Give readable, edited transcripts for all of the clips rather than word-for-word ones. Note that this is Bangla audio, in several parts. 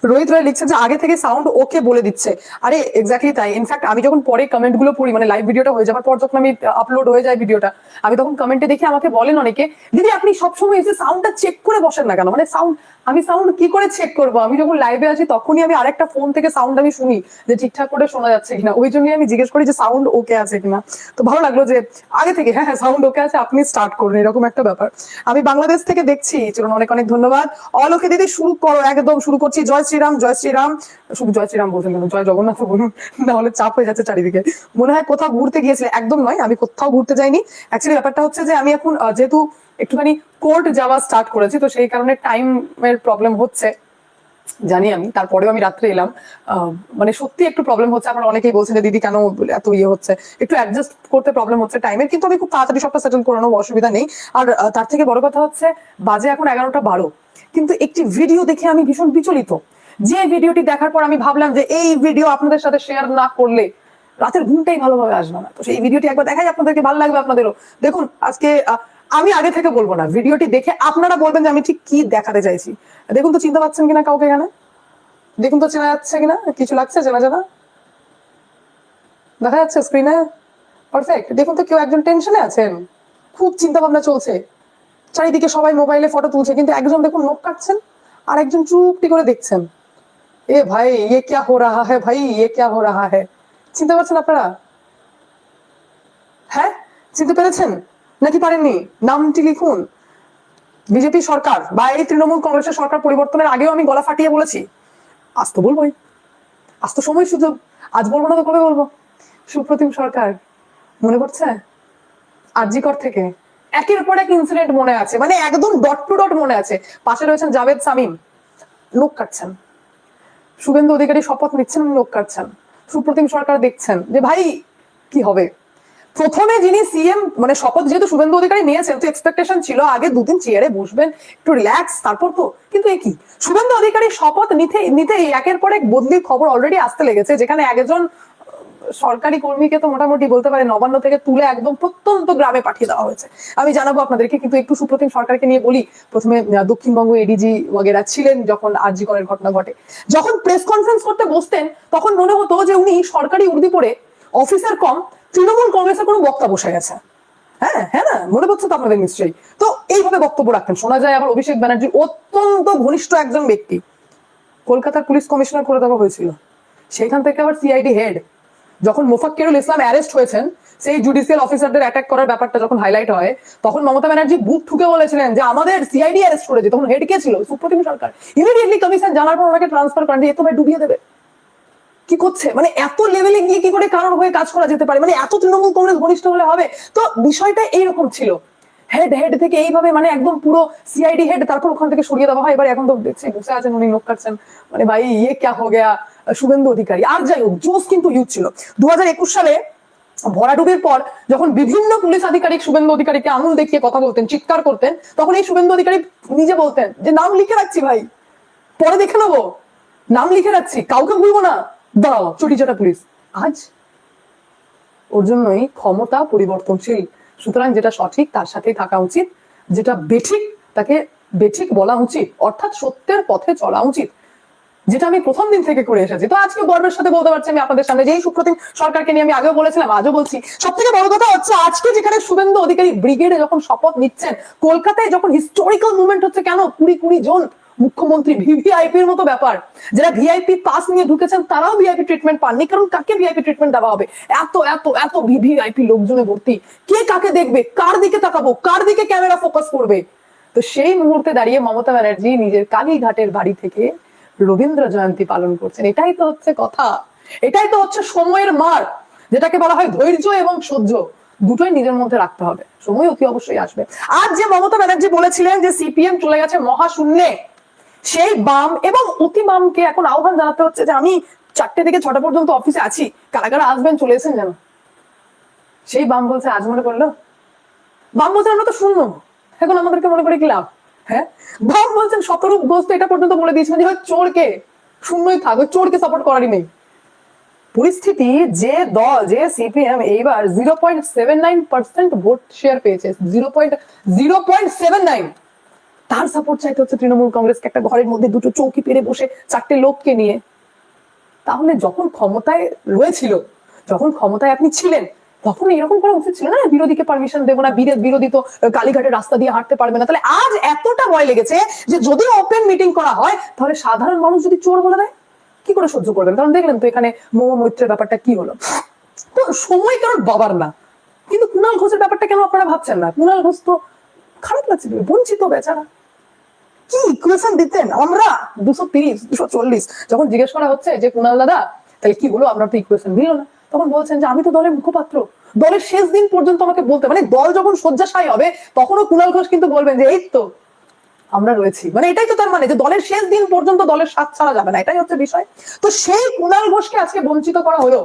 রোহিত রায় লিখছে যে আগে থেকে সাউন্ড ওকে বলে দিচ্ছে। আরে এক্স্যাক্টলি তাই। ইনফ্যাক্ট আমি যখন পরে কমেন্ট গুলো পড়ি, মানে লাইভ ভিডিওটা হয়ে যাওয়ার পর যখন আমি আপলোড হয়ে যায় ভিডিওটা, আমি তখন কমেন্টে দেখে আমাকে বলেন অনেকে, দিদি আপনি সবসময় এসে সাউন্ডটা চেক করে বসেন না কেন? মানে আমি সাউন্ড কি করে চেক করবো? আমি যখন লাইভে আছি তখনই আমি আরেকটা ফোন থেকে সাউন্ড আমি শুনি যে ঠিকঠাক করে শোনা যাচ্ছে কিনা, ওই জন্যই আমি জিজ্ঞেস করি যে সাউন্ড ওকে আছে কিনা। তো ভালো লাগলো যে আগে থেকে হ্যাঁ সাউন্ড ওকে আছে, আপনি স্টার্ট করুন, এরকম একটা ব্যাপার। আমি বাংলাদেশ থেকে দেখছি, চলুন অনেক অনেক ধন্যবাদ। অলোকে দিদি শুরু করো, একদম শুরু করছি। জয় শ্রীরাম, জয় শ্রীরাম। শুধু জয় শ্রীরাম বলছেন কেন? জয় জগন্নাথ বলুন, নাহলে চাপ হয়ে যাচ্ছে চারিদিকে। মনে হয় কোথাও ঘুরতে গিয়েছিলে? একদম নয়, আমি কোথাও ঘুরতে যাইনি। অ্যাকচুয়ালি ব্যাপারটা হচ্ছে যে আমি এখন যেহেতু একটুখানি কোর্ট যাওয়া স্টার্ট করেছি, তো সেই কারণে টাইমের প্রবলেম হচ্ছে জানি আমি। তারপরেও আমি রাত্রে এলাম, মানে সত্যি একটু প্রবলেম হচ্ছে। আপনারা অনেকেই বলছেন যে দিদি কেন এত ইয়ে হচ্ছে, একটু অ্যাডজাস্ট করতে প্রবলেম হচ্ছে টাইমের, কিন্তু আমি খুব তাড়াতাড়ি সবটা সেটেল করে নেবো, অসুবিধা নেই। আর তার থেকে বড় কথা হচ্ছে বাজে এখন 11টা 12, কিন্তু একটি ভিডিও দেখে আমি ভীষণ বিচলিত। যে ভিডিওটি দেখার পর আমি ভাবলাম যে এই ভিডিও আপনাদের সাথে শেয়ার না করলে রাতের ঘুমটাই ভালোভাবে আসবে না। তো সেই ভিডিওটি একবার দেখাই, আপনাদেরকে ভালো লাগবে আপনাদেরও। দেখুন আজকে আমি আগে থেকে বলবো না, ভিডিওটি দেখে আপনারা বলবেন যে আমি ঠিক কি দেখাতে চাইছি। দেখুন তো চিনতে পারছেন কিনা কাউকে এখানে? দেখুন তো চেনা যাচ্ছে কিনা, কিছু লাগছে চেনা জানা? দেখা যাচ্ছে স্ক্রিনে? পারফেক্ট। দেখুন তো কেউ একজন টেনশনে আছেন, খুব চিন্তা ভাবনা চলছে, চারিদিকে সবাই মোবাইলে ফটো তুলছে, কিন্তু একজন দেখুন নখ কাটছেন আর একজন চুপটি করে দেখছেন। এ ভাই ইয়ে ক্যা হো রাহা হ্যায়, ভাই ইয়ে ক্যা হো রাহা হ্যায়। চিনতে পারছেন আপনারা? হ্যাঁ চিনতে পেরেছেন নাকি পারেননি? নামটি লিখুন। বিজেপি সরকার বা এই তৃণমূল কংগ্রেসের সরকার পরিবর্তনের আগেও আমি গলা ফাটিয়ে বলেছি, আজ তো বলবোই, আজ তো সময় সুযোগ, আজ বলবো না তো কবে বলবো? সুপ্রতিম সরকার, মনে পড়ছে আরজিকর থেকে একের পর এক ইনসিডেন্ট মনে আছে, মানে একদম ডট টু ডট মনে আছে। পাশে রয়েছেন জাভেদ সামিম, লোক কাটছেন। শুভেন্দু অধিকারী শপথ নিচ্ছেন, লোক কাটছেন। সুপ্রতিম সরকার দেখছেন যে ভাই কি হবে। প্রথমে যিনি সিএম, মানে শপথ যেহেতু শুভেন্দু অধিকারী নিয়েছেন, তো এক্সপেকটেশন ছিল আগে দুদিন চেয়ারে বসবেন, একটু রিল্যাক্স, তারপর তো। কিন্তু একই শুভেন্দু অধিকারী শপথ নিতে একের পর এক বদলির খবর অলরেডি আসতে লেগেছে, যেখানে একজন সরকারি কর্মীকে তো মোটামুটি বলতে পারে নবান্ন থেকে তুলে একদম প্রত্যন্ত গ্রামে পাঠিয়ে দেওয়া হয়েছে। আমি জানাবো আপনাদেরকে, কিন্তু একটু সুপ্রতিম সরকারকে নিয়ে বলি। প্রথমে দক্ষিণবঙ্গ এডিজি ওয়াগেরা ছিলেন যখন আরজি করের ঘটনা ঘটে, যখন প্রেস কনফারেন্স করতে বসতেন তখন মনে হতো যে উনি সরকারি উর্দি পরে অফিসার কম তৃণমূল কংগ্রেসের কোনো বক্তা বসে গেছে। হ্যাঁ হ্যাঁ না, মনে পড়ছে তো আপনাদের নিশ্চয়ই। তো এইভাবে বক্তব্য রাখতেন। শোনা যায় আবার অভিষেক ব্যানার্জি অত্যন্ত ঘনিষ্ঠ একজন ব্যক্তি, কলকাতার পুলিশ কমিশনার করে দেওয়া হয়েছিল, সেখান থেকে আবার সিআইডি হেড। যখন মোফাক্কিরুল ইসলাম অ্যারেস্ট হয়েছেন, সেই জুডিশিয়াল অফিসারদের অ্যাটাক করার ব্যাপারটা যখন হাইলাইট হয়, তখন মমতা ব্যানার্জি বুক ঠুকে বলেছিলেন যে আমাদের সিআইডি অ্যারেস্ট করেছে। তখন হেড কে ছিল? সুপ্রতিম সরকার। ইমিডিয়েটলি কমিশন জানার পর ওনাকে ট্রান্সফার করেন, এ তো ভাই ডুবিয়ে দেবে। কি করছে মানে এত লেভেলে গিয়ে কি করে কারোর হয়ে কাজ করা যেতে পারে? মানে এত তৃণমূল কংগ্রেস ঘনিষ্ঠ হলে হবে? তো বিষয়টা এইরকম ছিল। হেড থেকে এইভাবে মানে একদম পুরো সিআইডি হেড, তারপর ওখান থেকে সরিয়ে দেওয়া হয়। এবার এখন তো দেখছি বসে আছেন উনি, নোক কাটছেন। মানে ভাই ইয়ে ক্যা হো গেয়া শুভেন্দু অধিকারী। আর যাই হোক, জোস কিন্তু ইউথ ছিল। 2021 সালে ভরাডুবির পর যখন বিভিন্ন পুলিশ আধিকারিক শুভেন্দু অধিকারীকে আঙুল দেখিয়ে কথা বলতেন, চিৎকার করতেন, তখন এই শুভেন্দু অধিকারী নিজে বলতেন যে নাম লিখে রাখছি ভাই, পরে দেখে নেবো, নাম লিখে রাখছি, কাউকে ভুলবো না, দাও চটিচাটা পুলিশ। আজ ওর জন্যই ক্ষমতা পরিবর্তনশীল। সুতরাং যেটা সঠিক তার সাথেই থাকা উচিত, যেটা বেঠিক তাকে বেঠিক বলা উচিত, অর্থাৎ সত্যের পথে চলা উচিত, যেটা আমি প্রথম দিন থেকে করে এসেছি। তো আজকে গর্বের সাথে বলতে পারছি আমি আপনাদের সামনে যে এই সুপ্রতিম সরকারকে নিয়ে আমি আগেও বলেছিলাম, আজও বলছি। সব থেকে বড় কথা হচ্ছে আজকে যেখানে শুভেন্দু অধিকারী ব্রিগেডে যখন শপথ নিচ্ছেন, কলকাতায় যখন হিস্টোরিক্যাল মুভমেন্ট হচ্ছে, কেন 20 জন মুখ্যমন্ত্রী, ভিভিআইপির মতো ব্যাপার, যারা ভিআইপি পাস নিয়ে ঢুকেছেন তারাও ভিআইপি ট্রিটমেন্ট পাননি, কারণ কাকে ভিআইপি ট্রিটমেন্ট দেওয়া হবে? এত এত এত ভিভিআইপি লোকজনে ভর্তি, কে কাকে দেখবে, কার দিকে তাকাবো, কার দিকে ক্যামেরা ফোকাস করবে? তো সেই মুহূর্তে দাঁড়িয়ে মমতা ব্যানার্জি নিজের কালীঘাটের বাড়ি থেকে রবীন্দ্র জয়ন্তী পালন করছেন। এটাই তো হচ্ছে কথা, এটাই তো হচ্ছে সময়ের মার, যেটাকে বলা হয় ধৈর্য এবং সহ্য, দুটোই নিজের মধ্যে রাখতে হবে। সময় অতি অবশ্যই আসবে। আজ যে মমতা ব্যানার্জি বলেছিলেন যে সিপিএম চলে গেছে মহাশূন্যে, সেই বাম এবং অতি বামকে এখন আহ্বান জানাতে হচ্ছে যে আমি 4টে থেকে 6টা পর্যন্ত অফিসে আছি, কারা কারা আসবেন চলে এসেন যেন। সেই বাম বলছে আজ মনে করলো, বাম বলছে আমরা তো শূন্য, এখন আমাদেরকে মনে করে কি লাভ? হ্যাঁ, বাম বলছেন শতরূপ ঘোষ তো এটা পর্যন্ত বলে দিয়েছিলেন যে চোরকে শূন্যই থাক, ওই চোরকে সাপোর্ট করারই নেই। পরিস্থিতি যে দল, যে সিপিএম এইবার 0.79% ভোট শেয়ার পেয়েছে, 0.79, তার সাপোর্ট চাইতে হচ্ছে তৃণমূল কংগ্রেসকে, একটা ঘরের মধ্যে দুটো চৌকি পেরে বসে 4টে লোককে নিয়ে। তাহলে যখন ক্ষমতায় রয়েছিল, যখন ক্ষমতায় আপনি ছিলেন, তখন এরকম করা উচিত ছিল না, বিরোধীকে পারমিশন দেবো না, বিরোধী তো কালীঘাটের রাস্তা দিয়ে হাঁটতে পারবে না। তাহলে আজ এতটা ভয় লেগেছে যে যদি ওপেন মিটিং করা হয় তাহলে সাধারণ মানুষ যদি চোর বলে দেয় কি করে সহ্য করবেন? কারণ দেখলেন তো এখানে মৌম মৈত্রের ব্যাপারটা কি হলো। তো সময় কারোর বাবার না, কিন্তু কুণাল ঘোষের ব্যাপারটা কেন আপনারা ভাবছেন না? কুণাল ঘোষ তো খারাপ লাগছে, বঞ্চিত বেচারা। কি ইকুয়েশন দিতেন আমরা 230 240, যখন জিজ্ঞেস করা হচ্ছে যে কুণাল দাদা তাহলে কি হলো, আপনার তো ইকুয়েশন দিল না, তখন বলছেন যে আমি তো দলের মুখপাত্র, দলের শেষ দিন পর্যন্ত আমাকে বলতে, মানে দল যখন শয্যাশায়ী হবে তখনও কুণাল ঘোষ কিন্তু বলবেন যে এই তো আমরা রয়েছি। মানে এটাই তো তার মানে যে দলের শেষ দিন পর্যন্ত দলের সাথ ছাড়া যাবে না, এটাই হচ্ছে বিষয়। তো সেই কুণাল ঘোষকে আজকে বঞ্চিত করা হলো।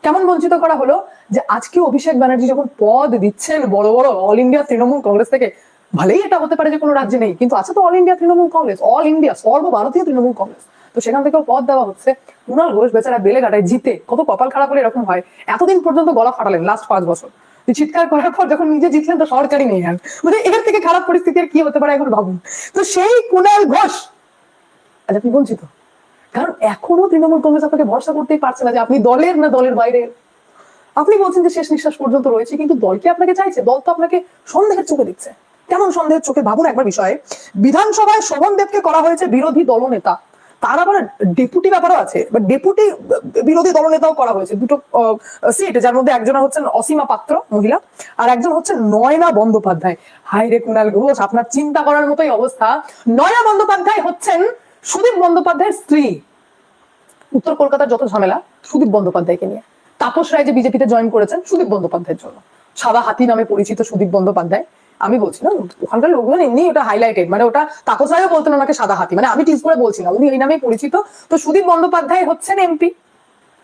কেমন বঞ্চিত করা হলো? যে আজকে অভিষেক ব্যানার্জি যখন পদ দিচ্ছেন বড় বড় অল ইন্ডিয়া তৃণমূল কংগ্রেস থেকে, ভালোই এটা হতে পারে যে কোনো রাজ্যে নেই, কিন্তু আছে তো all India Trinamool Congress, all India সর্বভারতীয় তৃণমূল কংগ্রেস, তো সেখান থেকেও পদ দেওয়া হচ্ছে। কুণাল ঘোষ বেচারা বেলেঘাটায় জিতে, কত কপাল খারাপ হলে এরকম হয়, এতদিন পর্যন্ত গলা ফাটালেন লাস্ট 5 বছর, চিৎকার করার পর যখন নিজে জিতলেন তো সরকারি নেই আর, মানে এর থেকে খারাপ পরিস্থিতি আর কি হতে পারে এখন ভাবুন। তো সেই কুণাল ঘোষ আজ আপনি বঞ্চিত, কারণ এখনো তৃণমূল কংগ্রেস আপনাকে ভরসা করতেই পারছে না যে আপনি দলের না দলের বাইরে। আপনি বলছেন যে শেষ নিঃশ্বাস পর্যন্ত রয়েছে, কিন্তু দল কি আপনাকে চাইছে? দল তো আপনাকে সন্দেহের চোখে দিচ্ছে। কেমন সন্দেহের চোখে? ভাবুন একবার বিষয়ে, বিধানসভায় শোভন দেবকে করা হয়েছে বিরোধী দলনেতা, তার আবার ডেপুটি ব্যাপারও আছে, ডেপুটি বিরোধী দলনেতাও করা হয়েছে, দুটো সিট, যার মধ্যে একজন হচ্ছেন অসীমা পাত্র মহিলা আর একজন হচ্ছেন নয়না বন্দ্যোপাধ্যায়। হাই রে কুণাল ঘোষ, আপনার চিন্তা করার মতোই অবস্থা। নয়না বন্দ্যোপাধ্যায় হচ্ছেন সুদীপ বন্দ্যোপাধ্যায়ের স্ত্রী। উত্তর কলকাতার যত ঝামেলা সুদীপ বন্দ্যোপাধ্যায়কে নিয়ে। তাপস রায় যে বিজেপিতে জয়েন করেছেন সুদীপ বন্দ্যোপাধ্যায়ের জন্য, সাদা হাতি নামে পরিচিত সুদীপ বন্দ্যোপাধ্যায়। আমি বলছি না, ওখানকার লোকজন এমনি ওটা হাইলাইটেড, মানে ওটা তাপস রায়ও বলতেন ওনাকে সাদা হাতি, মানে আমি টিজ করে বলছি না, উনি এই নামেই পরিচিত। তো সুদীপ বন্দ্যোপাধ্যায় হচ্ছেন এমপি,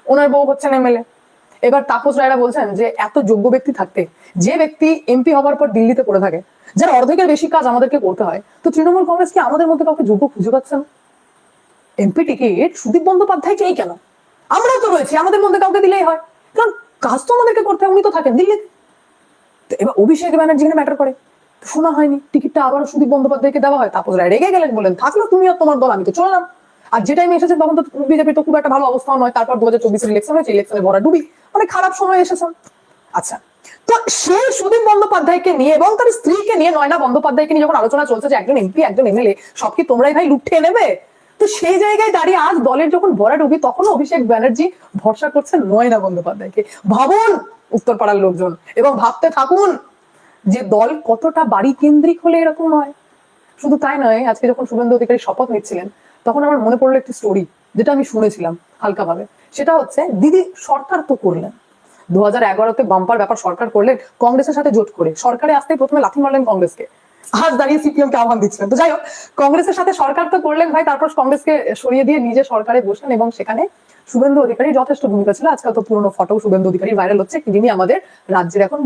ওনার বউ হচ্ছেন এমএলএ। এবার তাপস রায়রা বলছেন যে এত যোগ্য ব্যক্তি থাকতে, যে ব্যক্তি এমপি হওয়ার পর দিল্লিতে পড়ে থাকে, যার অর্ধেকের বেশি কাজ আমাদেরকে করতে হয়, তো তৃণমূল কংগ্রেস কি আমাদের মধ্যে কাউকে যোগ্য খুঁজে পাচ্ছে না? এমপি টিকিট সুদীপ বন্দ্যোপাধ্যায়কেই কেন? আমরাও তো রয়েছি, আমাদের মধ্যে কাউকে দিলেই হয়, কারণ কাজ তো আমাদেরকে করতে হয়, উনি তো থাকেন দিল্লিতে। এবার অভিষেক ব্যানার্জি এখানে ম্যাটার করে, শোনা হয়নি টিকিটটা আবার সুদীপ বন্দ্যোপাধ্যায়কে দেওয়া হয়। তাপস রায় রেগে গেলেন, বলেন থাকলো তুমি আর তোমার দল, আমি তো চললাম। আর যে টাইমে এসেছেন তখন তো বিজেপি তো খুব একটা ভালো অবস্থাও নয়, তারপর 2024 ইলেকশন হয়েছে, ইলেকশনে ভরা ডুবি, অনেক খারাপ সময় এসেছেন। আচ্ছা, তো সেই সুদীপ বন্দ্যোপাধ্যায়কে নিয়ে এবং তার স্ত্রীকে নিয়ে, নয়না বন্দ্যোপাধ্যায়কে নিয়ে যখন আলোচনা চলছে যে একজন এমপি একজন এমএলএ সব কি তোমরাই ভাই লুটে নেবে, তো সেই জায়গায় দাঁড়িয়ে আজ দলের যখন ভরাডুবি তখন অভিষেক ব্যানার্জি ভরসা করছেন নয়না বন্দ্যোপাধ্যায়কে। ভাবুন উত্তরপাড়ার লোকজন, এবং ভাবতে থাকুন যে দল কতটা বাড়ি কেন্দ্রিক হলে এরকম হয়। শুধু তাই নয়, আজকে যখন শুভেন্দু অধিকারী শপথ নিচ্ছিলেন তখন আমার মনে পড়লো একটি স্টোরি, যেটা আমি শুনেছিলাম হালকা ভাবে। সেটা হচ্ছে, দিদি সরকার তো করলেন 2011-তে বাম্পার ব্যাপার সরকার করলেন কংগ্রেসের সাথে জোট করে, সরকারে আসতেই প্রথমে লাথি মারলেন কংগ্রেসকে, আজ দাঁড়িয়ে সিপিএম কে আহ্বান দিচ্ছিলেন। তো যাই হোক, কংগ্রেসের সাথে সরকার তো করলেন ভাই, তারপর কংগ্রেসকে সরিয়ে দিয়ে নিজে সরকারে বসলেন, এবং সেখানে শুভেন্দু অধিকারী যথেষ্ট ভূমিকা ছিল। আজকাল তো পুরনো ফটো শুভেন্দু অধিকারী ভাইরাল হচ্ছে, যিনি আমাদের রাজ্যের এখন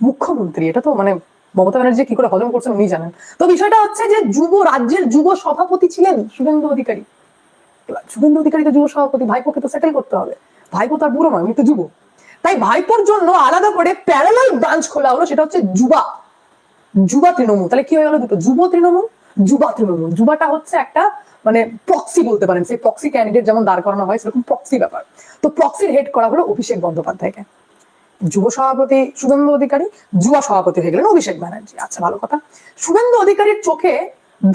মুখ্যমন্ত্রী। এটা তো মানে মমতা ব্যানার্জি কি করে হজম করছেন উনি জানেন। তো বিষয়টা হচ্ছে যে রাজ্যের যুব সভাপতি ছিলেন শুভেন্দু অধিকারী। শুভেন্দু অধিকারী তো যুব সভাপতি, ভাইপোকে তো সেটেল করতে হবে, ভাইপো তার বুড়ো নয়, উনি তো যুব। তাই ভাইপোর জন্য আলাদা করে প্যারালাল ব্রাঞ্চ খোলা হলো, সেটা হচ্ছে যুবা তৃণমূল। তাহলে কি হয়ে গেল দুটো, যুব তৃণমূল, যুবা তৃণমূল। যুবাটা হচ্ছে একটা মানে প্রক্সি বলতে পারেন, সেই প্রক্সি ক্যান্ডিডেট যেমন দাঁড় করানো হয় সেরকম প্রক্সি ব্যাপার। তো প্রক্সির হেড করা হলো অভিষেক বন্দ্যোপাধ্যায়কে, যুব সভাপতি শুভেন্দু অধিকারী, যুবা সভাপতি হয়ে গেলেন অভিষেক ব্যানার্জি। আচ্ছা ভালো কথা, শুভেন্দু অধিকারীর চোখে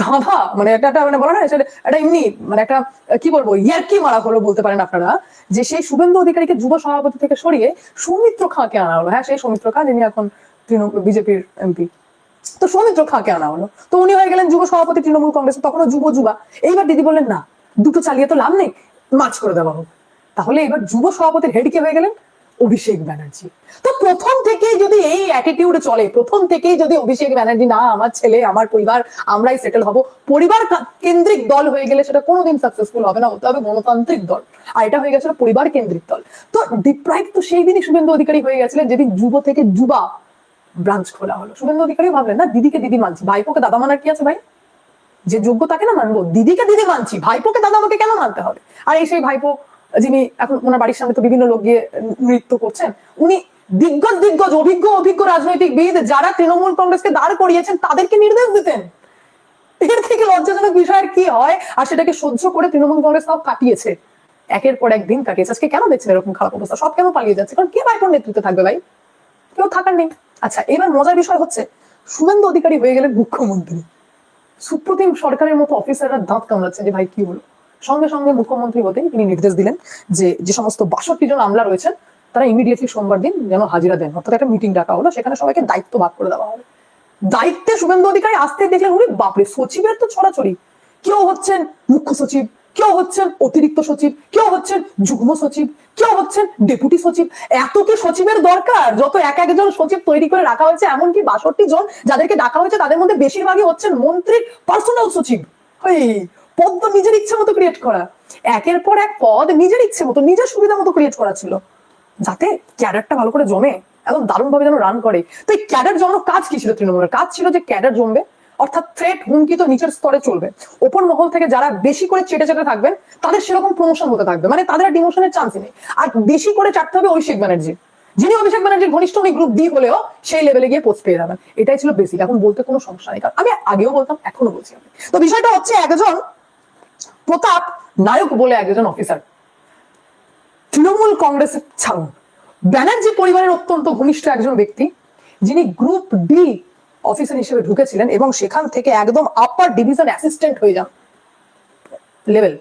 ধাঁধা, মানে এটা মানে বলা না, এটা এমনি মানে একটা কি বলবো ইয়ার্কি মারা হলো বলতে পারেন আপনারা, যে সেই শুভেন্দু অধিকারীকে যুব সভাপতি থেকে সরিয়ে সৌমিত্র খাঁকে আনা হলো। হ্যাঁ, সেই সৌমিত্র খাঁ যিনি এখন বিজেপির এমপি, তো সৌমিত্র খাঁকে আনা হলো, তো উনি হয়ে গেলেন যুব সভাপতি তৃণমূল কংগ্রেসে, তখনও যুবা। এইবার দিদি বললেন না, দুটো চালিয়ে তো লাভ নেই, মার্চ করে দেওয়া হোক। তাহলে এবার যুব সভাপতির হেড কে হয়ে গেলেন অভিষেক ব্যানার্জি। তো প্রথম থেকেই যদি এই অ্যাটিটিউড চলে, প্রথম থেকেই যদি অভিষেক ব্যানার্জি না আমার ছেলে আমার পরিবার আমরাই সেটেল হব, পরিবার কেন্দ্রিক দল হয়ে গেলে সেটা কোনোদিন সাকসেসফুল হবে না, হতে হবে গণতান্ত্রিক দল। আর এটা হয়ে গেছিল পরিবার কেন্দ্রিক দল। তো ডিপ্রাইভ তো সেই দিনই শুভেন্দু অধিকারী হয়ে গেছিলেন যেদিন যুব থেকে যুবা ব্রাঞ্চ খোলা হলো। শুভেন্দু অধিকারী ভাবলেন না, দিদিকে দিদি মানছি, ভাইপোকে দাদা মানার কি আছে ভাই, যে যোগ্য তাকে না মানবো, দিদিকে দিদি মানছি, ভাইপোকে দাদা আমাকে কেন মানতে হবে? আর এই সেই ভাইপো যিনি এখন ওনার বাড়ির সামনে তো বিভিন্ন লোক গিয়ে নৃত্য করছেন, উনি দিগ্গজ অভিজ্ঞ রাজনৈতিকবিদ যারা তৃণমূল কংগ্রেসকে দাঁড় করিয়েছেন তাদেরকে নির্দেশ দিতেন এর থেকে লজ্জাজনক বিষয় কি হয়? আর সেটাকে সহ্য করে তৃণমূল কংগ্রেস তাও কাটিয়েছে, একের পর এক দিন কাটিয়েছে। আজকে কেন দেখছেন এরকম খারাপ অবস্থা? সব কেন পালিয়ে যাচ্ছে? কারণ কে ভাইপোর নেতৃত্বে থাকবে ভাই? কেউ থাকার নেই। আচ্ছা, এবার মজার বিষয় হচ্ছে শুভেন্দু অধিকারী হয়ে গেলেন মুখ্যমন্ত্রী। সুপ্রতিম সরকারের মতো অফিসাররা দাঁত কামড়াচ্ছে যে ভাই কি হলো। সঙ্গে সঙ্গে মুখ্যমন্ত্রী হতেই তিনি নির্দেশ দিলেন যে সমস্ত 62 জন আমলা রয়েছেন তারা ইমিডিয়েটলি সোমবার দিন যেন হাজিরা দেন। অর্থাৎ একটা মিটিং ডাকা হলো, সেখানে সবাইকে দায়িত্ব ভাগ করে দেওয়া হবে। দায়িত্বে শুভেন্দু অধিকারী আসতে দেখলেন উনি বাপরে, সচিবের তো ছড়াছড়ি। কেউ হচ্ছেন মুখ্য সচিব, কেউ হচ্ছেন অতিরিক্ত সচিব, কেউ হচ্ছেন যুগ্ম সচিব, কেউ হচ্ছেন ডেপুটি সচিব। এত কি সচিবের দরকার? যত এক একজন সচিব তৈরি করে রাখা হয়েছে, এমনকি 62 জন যাদেরকে ডাকা হয়েছে তাদের মধ্যে বেশিরভাগই হচ্ছেন মন্ত্রীর পার্সোনাল সচিব। পদ তো নিজের ইচ্ছে মতো ক্রিয়েট করা, একের পর এক পদ নিজের ইচ্ছে মতো নিজের সুবিধা মতো ক্রিয়েট করা ছিল, যাতে ক্যাডারটা ভালো করে জমে, একদম দারুণ ভাবে যেন রান করে। তো এই ক্যাডার জমানোর কাজ কি ছিল তৃণমূলের? কাজ ছিল যে ক্যাডার জমবে, অর্থাৎ থ্রেট হুমকি তো নিচের স্তরে চলবে, ওপর মহল থেকে যারা বেশি করে চেটে চেটে থাকবেন তাদের সেরকম প্রমোশন হতে থাকবে, মানে তাদের ডিমোশনের চান্স নেই। আর বেশি করে চাটতে হবে অভিষেক ব্যানার্জি, যিনি অভিষেক ব্যানার্জির ঘনিষ্ঠ, উনি গ্রুপ বি হলেও সেই লেভেলে গিয়ে পোস্ট পেয়ে যাবেন। এটাই ছিল বেসিক। এখন বলতে কোনো সমস্যা নেই, কারণ আমি আগেও বলতাম, এখনো বলছি। তো বিষয়টা হচ্ছে একজন প্রতাপ নায়ক বলে একজন অফিসার তৃণমূল কংগ্রেসের ছাড়ুন, ব্যানার্জি পরিবারের অত্যন্ত ঘনিষ্ঠ একজন ব্যক্তি, যিনি গ্রুপ ডি অফিসার হিসেবে ঢুকেছিলেন এবং সেখান থেকে একদম আপার ডিভিশন অ্যাসিস্ট্যান্ট হয়ে যান লেভেল।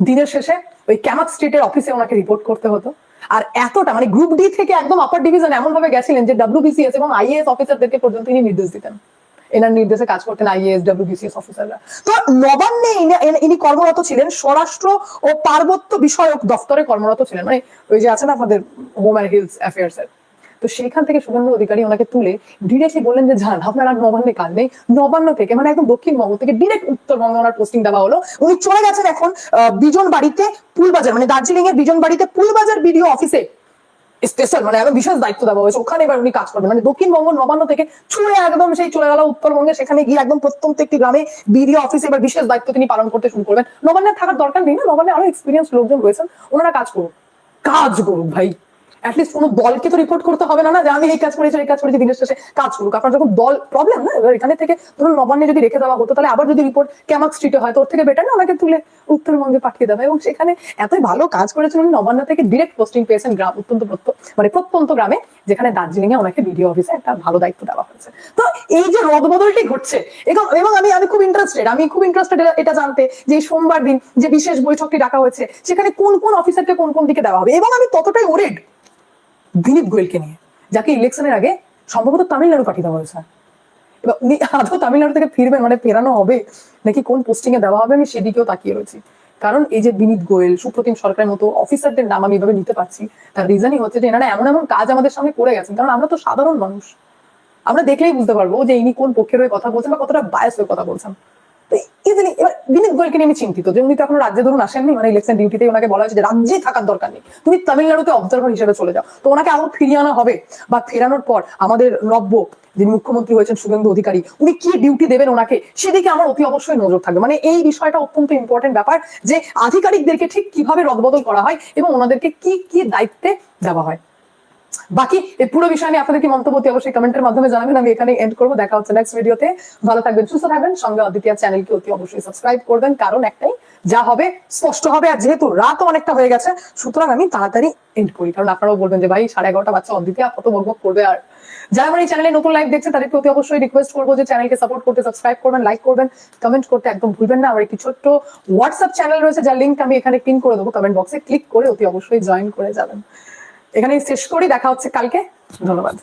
দিনের শেষে ওই ক্যামাক স্ট্রিটের অফিসে ওনাকে রিপোর্ট করতে হতো। আর এতটা মানে গ্রুপ ডি থেকে একদম আপার ডিভিশন এমন ভাবে গেছিলেন যে WBCS এবং IAS অফিসারদেরকে পর্যন্ত তিনি নির্দেশ দিতেন, এনার নির্দেশে কাজ করতেন IAS WBCS অফিসাররা। তো নবান্নে ইনি কর্মরত ছিলেন, স্বরাষ্ট্র ও পার্বত্য বিষয়ক দপ্তরে কর্মরত ছিলেন, মানে ওই যে আছে না আপনাদের হোম অ্যান্ড হিলস অ্যাফেয়ার্স এর। তো সেইখান থেকে শুভেন্দু অধিকারী ওনাকে তুলে ডিরেক্টলি বললেন যে যান, আপনার আর নবান্নে কাজ নেই। নবান্ন থেকে মানে একদম দক্ষিণবঙ্গ থেকে ডিরেক্ট উত্তরবঙ্গে ওনার পোস্টিং দেওয়া হলো। উনি চলে গেছেন এখন বিজন বাড়িতে পুলবাজার, মানে দার্জিলিং এর বিজন বাড়িতে পুলবাজার বিডিও অফিসে স্পেশাল, মানে একদম বিশেষ দায়িত্ব দেওয়া হয়েছে। ওখানে এবার উনি কাজ করবেন, মানে দক্ষিণবঙ্গ নবান্ন থেকে ছুঁড়ে একদম সেই চলে গেল উত্তরবঙ্গে, সেখানে গিয়ে একদম প্রত্যন্ত একটি গ্রামে বিডিও অফিসে এবার বিশেষ দায়িত্ব তিনি পালন করতে শুরু করবেন। নবান্নে থাকার দরকার নেই না, নবান্নে আরো এক্সপিরিয়েন্স লোকজন রয়েছেন, ওনারা কাজ করুন। কাজ করুন ভাই, অ্যাটলিস্ট কোনো দলকে তো রিপোর্ট করতে হবে না যে আমি এই কাজ করেছি এই কাজ করেছি। দিনের শেষে কাজ করুক। আপনার যখন দল প্রবলেম না, এবার এখানে থেকে ধরুন নবান্নে যদি রেখে দেওয়া হতো, তাহলে আবার যদি রিপোর্ট ক্যামাক স্ট্রিটে হয়, তো ওর থেকে বেটার না ওনাকে তুলে উত্তরবঙ্গে পাঠিয়ে দেওয়া। এবং সেখানে এতই ভালো কাজ করেছেন উনি, নবান্ন থেকে ডিরেক্ট পোস্টিং পেয়েছেন গ্রাম প্রত্যন্ত গ্রামে, যেখানে দার্জিলিং এ ওনাকে বিডিও অফিসে একটা ভালো দায়িত্ব দেওয়া হয়েছে। তো এই যে রদবদলটি ঘটছে, এবং আমি খুব ইন্টারেস্টেড এটা জানতে যে সোমবার দিন যে বিশেষ বৈঠকটি ডাকা হয়েছে, সেখানে কোন কোন অফিসারকে কোন কোন দিকে দেওয়া হবে। এবং আমি ততটাই ওরিড বিনীত গোয়েলকে নিয়ে, যাকে ইলেকশনের আগে সম্ভবত তামিলনাড়ু পাঠিয়ে দেওয়া হয়েছে। এবার উনি আদৌ তামিলনাড়ু থেকে ফিরবেন, মানে ফেরানো হবে নাকি কোন পোস্টিং এ দেওয়া হবে, আমি সেদিকেও তাকিয়ে রয়েছি। কারণ এই যে বিনীত গোয়েল, সুপ্রতিম সরকারের মতো অফিসারদের নাম আমি এভাবে নিতে পারছি, তার রিজনই হচ্ছে যে এনারা এমন এমন কাজ আমাদের সামনে করে গেছেন। কারণ আমরা তো সাধারণ মানুষ, আমরা দেখলেই বুঝতে পারবো যে ইনি কোন পক্ষের হয়ে কথা বলছেন বা কতটা বায়াস হয়ে কথা বলছেন। এবার বিনীত গোয়েলকে নিয়ে আমি চিন্তিত যে উনি তো এখনো রাজ্যে ধরুন আসেননি, মানে ইলেকশন ডিউটিতে ওনাকে বলা হয়েছে যে রাজ্যে থাকার দরকার নেই, তুমি তামিলনাড়ুতে অবজারভার হিসেবে চলে যাও। তো ওনাকে আবার ফিরিয়ে আনা হবে, বা ফেরানোর পর আমাদের নব্য যিনি মুখ্যমন্ত্রী হয়েছেন শুভেন্দু অধিকারী, উনি কি ডিউটি দেবেন ওনাকে, সেদিকে আমার অতি অবশ্যই নজর থাকবে। মানে এই বিষয়টা অত্যন্ত ইম্পর্টেন্ট ব্যাপার যে আধিকারিকদেরকে ঠিক কিভাবে রদবদল করা হয় এবং ওনাদেরকে কি কি দায়িত্বে দেওয়া হয়। বাকি এই পুরো বিষয় নিয়ে আপনাদের কি মন্তব্য অবশ্যই কমেন্টের মাধ্যমে জানাবেন। আমি এখানে এন্ড করবো, দেখা হচ্ছে নেক্সট ভিডিওতে। ভালো থাকবেন, সুস্থ থাকবেন, সঙ্গে অদ্বিতীয় চ্যানেলকে অতি অবশ্যই সাবস্ক্রাইব করবেন, কারণ একটাই, যা হবে স্পষ্ট হবে। আর যেহেতু রাত অনেকটা হয়ে গেছে, সুতরাং আমি তাড়াতাড়ি এন্ড করি, কারণ আপনারাও বলবেন যে ভাই 11:30 বাচ্চা অদ্বিতীয় কত বকবক করবে। আর যারা আমার এই চ্যানেলে নতুন লাইভ দেখছেন তাদেরকে অতি অবশ্যই রিকোয়েস্ট করবো যে চ্যানেলকে সাপোর্ট করতে সাবস্ক্রাইব করবেন, লাইক করবেন, কমেন্ট করতে একদম ভুলবেন না। আমার একটি ছোট্ট হোয়াটসঅ্যাপ চ্যানেল রয়েছে, যার লিঙ্ক আমি এখানে পিন করে দেবো কমেন্ট বক্সে, ক্লিক করে অতি অবশ্যই জয়েন করে যাবেন। এখানেই শেষ করি, দেখা হচ্ছে কালকে। ধন্যবাদ।